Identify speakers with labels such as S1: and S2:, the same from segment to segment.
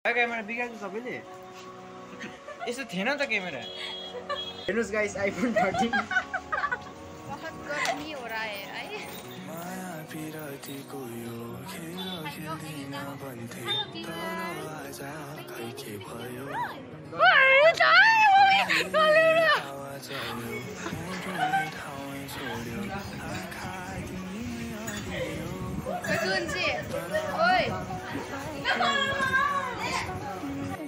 S1: Camera बिगाएको सबैले यस्तो थिएन त क्यामेरा हेर्नुस् गाइस आइफोन 13
S2: बहुत गर्मी हो रहा है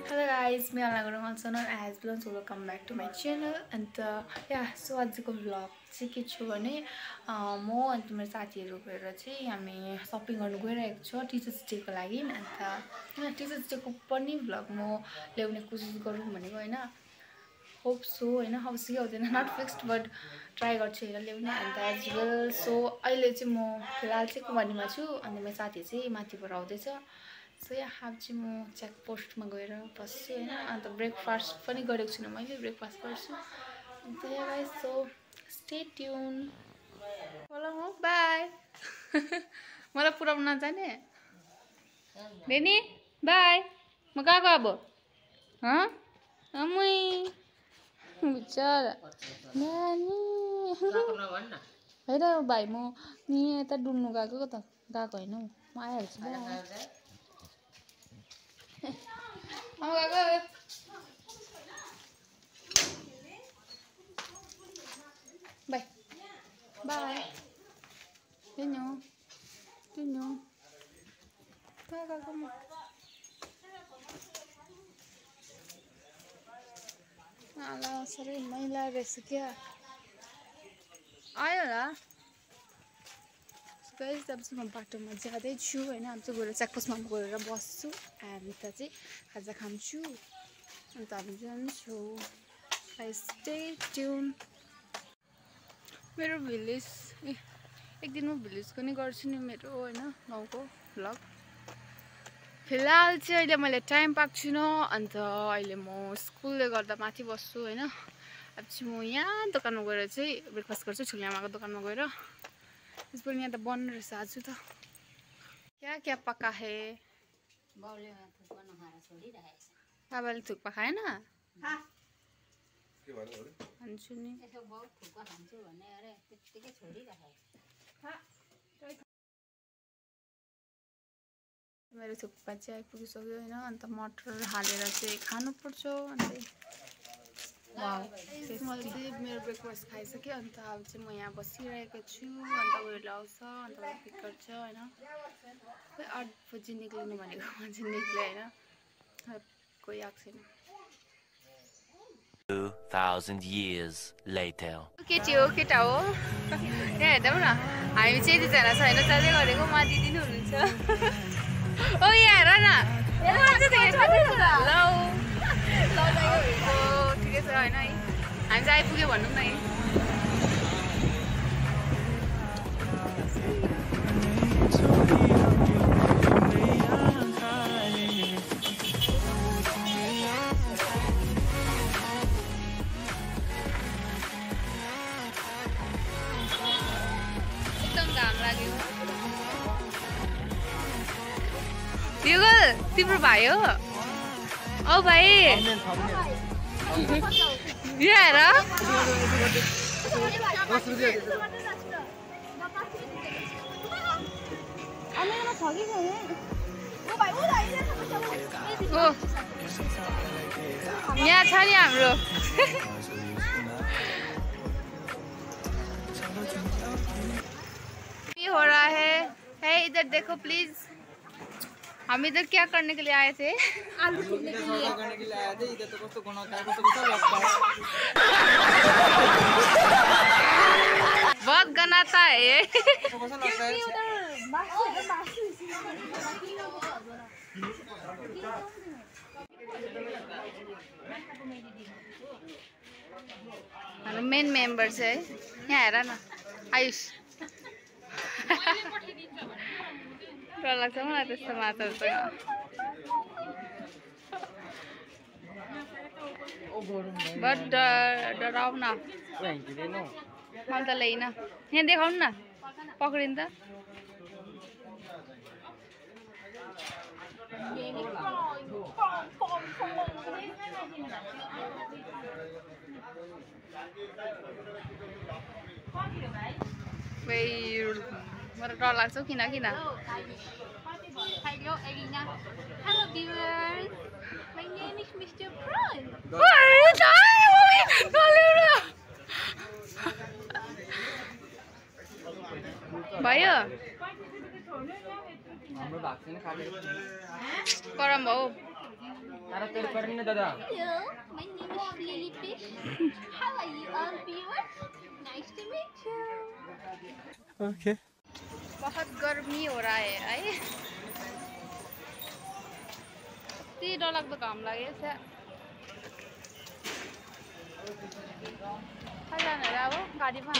S3: Hello guys, मैं अलग सोनर एज ब्लन्स welcome back to my channel अन्त सो आजको भ्लग चाहिँ के छु भने म अन्त मेरो साथीहरू गएर चाहिँ हामी सपिङ गर्नु गइरहेको छु टिचर्स डेको लागि अन्त टिचर्स डेको पनि भ्लग म ल्याउने कोसिस गरौँ भनेको होइन होप सो होइन हाउस कि आउँदैन नट फिक्स्ड बट ट्राई गर्छु हेरेर ल्याउने अन्त एज वेल सो अहिले चाहिँ म फिलहाल चाहिँ कुमारीमा छु अन्त मेरो साथी चाहिँ माथिबाट आउँदैछ सो यहाँ चाहिँ म चेक पोस्टमा गएर बस्छु होइन अन्त ब्रेकफास्ट पनि गरेको छुइनँ मैले ब्रेकफास्ट गर्छु अन्त यहाँ गाइस सो स्टे ट्युन होला म बाई मलाई पुऱ्याउन नजाने बेनी बाई म गएको अब अमै बिचारा नानी होइन भाइ म नि यता डुल्नु गएको त गएको होइन म आइहाल्छु बाई बाई गएको म आला साह्रै मैला रहेछ क्या आयो होला गाइस अब चाहिँ म बाटोमा जाँदैछु होइन अब चाहिँ गएर चेकपोस्टमा गएर बस्छु अन्त चाहिँ खाजा खान्छु अन्त हामी जान्छु स्टे ट्युन मेरो भिलेज एक दिन म भिलेजको नि गर्छु नि मेरो होइन गाउँको भ्लग फिलहाल चाहिँ अहिले मैले टाइम पाएको छुइनँ अन्त अहिले म स्कुलले गर्दा माथि बस्छु होइन अब चाहिँ म यहाँ दोकानमा गएर चाहिँ ब्रेकफास्ट गर्छु छुलियामाको दोकानमा गएर त्यसपछि यहाँ त बन्नु रहेछ आज त क्या क्या पका है बाबाले थुक्पा खाएन खान्छु नि मेरो थुक्पा चाहिँ आइपुगिसक्यो होइन अन्त मटर हालेर चाहिँ खानुपर्छ अन्त मैले चाहिँ मेरो ब्रेकफास्ट खाइसक्यो अन्त अब चाहिँ म यहाँ बसिरहेको छु अन्त उयोले आउँछ अन्त मलाई पिक गर्छ होइन 8 बजी निक्लिनु भनेको म चाहिँ निक्लेँ होइन कोही आएको छैन
S4: 2000 years later
S2: केटी हो केटा हो यहाँ हेर्दा न हामी चाहिँ यतिजना छ होइन चाँदै गरेको मा दिदी नि हुनुहुन्छ ओ यहाँ हेर न ठिकै छ होइन है हामी चाहिँ आइपुग्यो भनौँ न है एकदम घाम लाग्यो युगल तिम्रो भाइ हो औ भाइ यहाँ हेर यहाँ छ नि हाम्रो के हो रहा है इधर देखो प्लीज हम इधर क्या करने के लिए आए थे आलू करने के लिए आए थे इधर तो कुछ तो बहुत गनाता है ये हाम्रो मेन मेम्बर चाहिँ यहाँ हेर न आयुष डर लाग्छ मलाई त्यस्तो माछाहरूसँग बट डराउन मैले त ल्याइन यहाँ देखाउनु न पक्रिनु त खै मलाई डर लाग्छ किन किन
S3: Hello viewers, my name is Mr. Prawn.
S2: भयो
S1: हाम्रो भाग छैन खाले
S2: गरम भयो
S1: तर तेल पर्ने दादा
S3: Hello, my name is Lily Fish. How are you all viewers? Nice to meet you.
S1: Okay
S2: बहुत गर्मी हो रहा है यति डरलाग्दो घाम लागेको छ कतिजना अब गाडीमा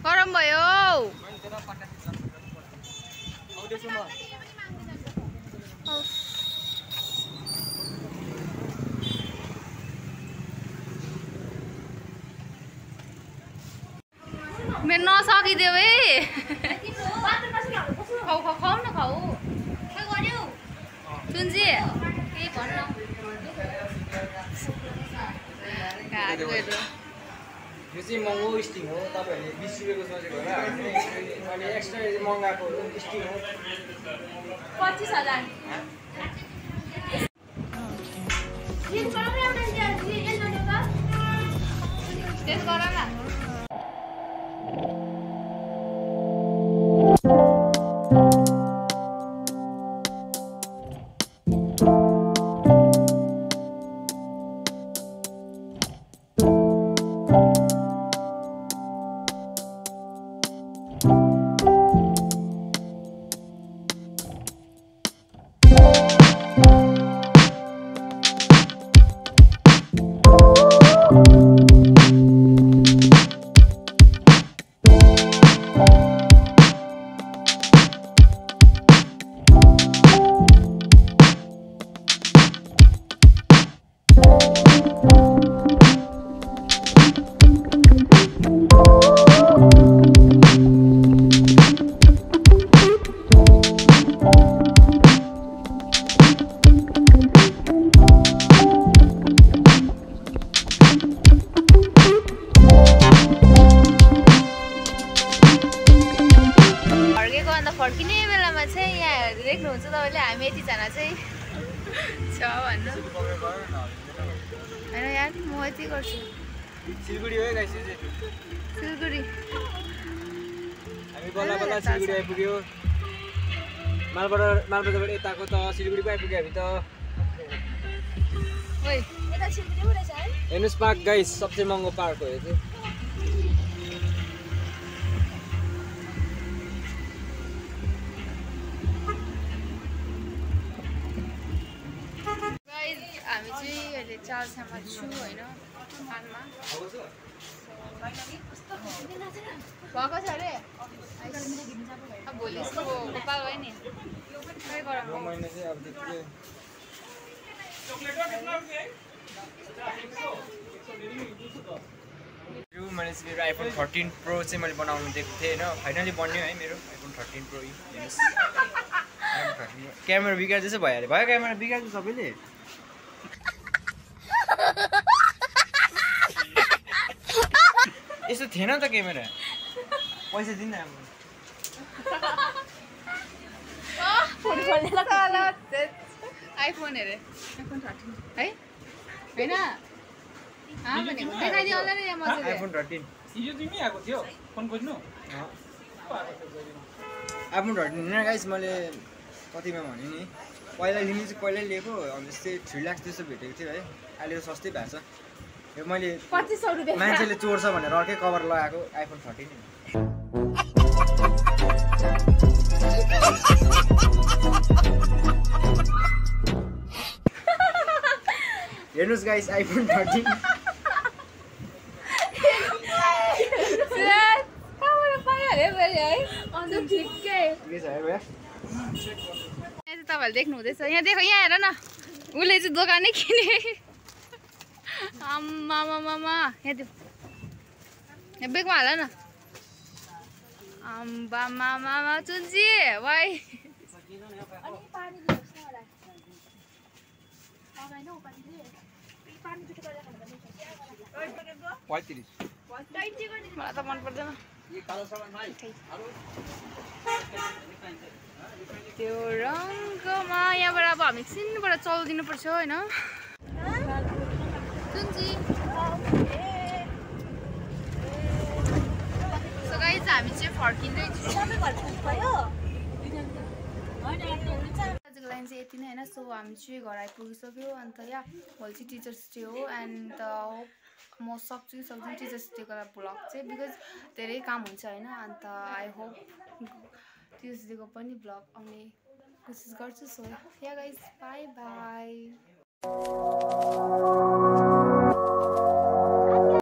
S2: गरम भयो मेरो नसकिदियो है खाऊ खाऊ खाऊ न खाऊ सुन्जी केही भन्न
S1: यो चाहिँ महँगो स्टिङ हो तपाईहरुले 20 रुपैयाँको सोचेको होला अनि एक्स्ट्रा महँगाको स्टिङ हो
S3: 25,000.
S2: टेस्ट गर न फर्किने बेलामा चाहिँ यहाँ देख्नुहुन्छ तपाईँले हामी यतिजना चाहिँ छ भन्नु होइन यार म यति गर्छु
S1: सिलगढी हो गाइस
S2: सिलगढी
S1: हामी बल्ल बल्ल सिलगढी आइपुग्यो मालबजारबाट यताको त सिलगढीको आइपुग्यो हामी त
S2: ओइ
S3: यता सिलगढी पो रहेछ है
S1: हेर्नुस् पार्क गाइस सबसे महँगो पार्क हो यो चाहिँ
S2: हामी चाहिँ अहिले चालसामा छु होइन कानमा भएको छ अरे भोलि गोपाल भयो नि
S1: महिना चाहिँ अब त्यतिकै मैले चाहिँ मेरो आइफोन 13 प्रो चाहिँ मैले बनाउनु दिएको थिएँ होइन फाइनली बन्यो है मेरो आइफोन 13 प्रो हेर्नुहोस् क्यामेरा बिगार्दैछ भइहाल्यो भयो क्यामेरा बिगार्छ सबैले यस्तो थिएन त क्यामेरा पैसा दिन्न अब
S2: आइफोन हेरे आइफोन 13 है होइन देखाइदियो होला नि यहाँ मजाले
S1: आइफोन 13
S5: हिजो तिमी आएको थियो फोन खोज्नु
S1: आइफोन 13 गाइस मैले कतिमा भने नि पहिला लिनु चाहिँ पहिल्यै लिएको अनि त्यस्तै 3 लाख जस्तो भेटेको थियो है अहिले त सस्तै भएको छ यो मैले
S3: 2500 रुपैयाँ
S1: मान्छेले चोर्छ भनेर अर्कै कभर लगाएको आइफोन 13 हेर्नुस् गाइस आइफोन 13
S2: तपाईँहरूले देख्नु हुँदैछ यहाँ देखो यहाँ हेर न उसले चाहिँ दोकानै किने आम्मा यहाँ त्यो यहाँ बेगमा हाल न आम्बा मामा चुन्ची भाइ मलाई त मन पर्दैन त्यो रङमा यहाँबाट अब हामी एकछिनबाट चलाइदिनु पर्छ होइन सुन्जी सो गाइज हामी चाहिँ फर्किँदैछौँ आजको लागि चाहिँ यति नै होइन सो हामी चाहिँ घर आइपुगिसक्यो अन्त या भोलि चाहिँ टिचर्स डे हो एन्ड म सक्छु कि सक्दिनँ टिचर्स डेको भ्लग चाहिँ बिकज धेरै काम हुन्छ होइन अन्त आई होप टिचर्स डेको पनि भ्लग आउने कोसिस गर्छु so yeah guys by by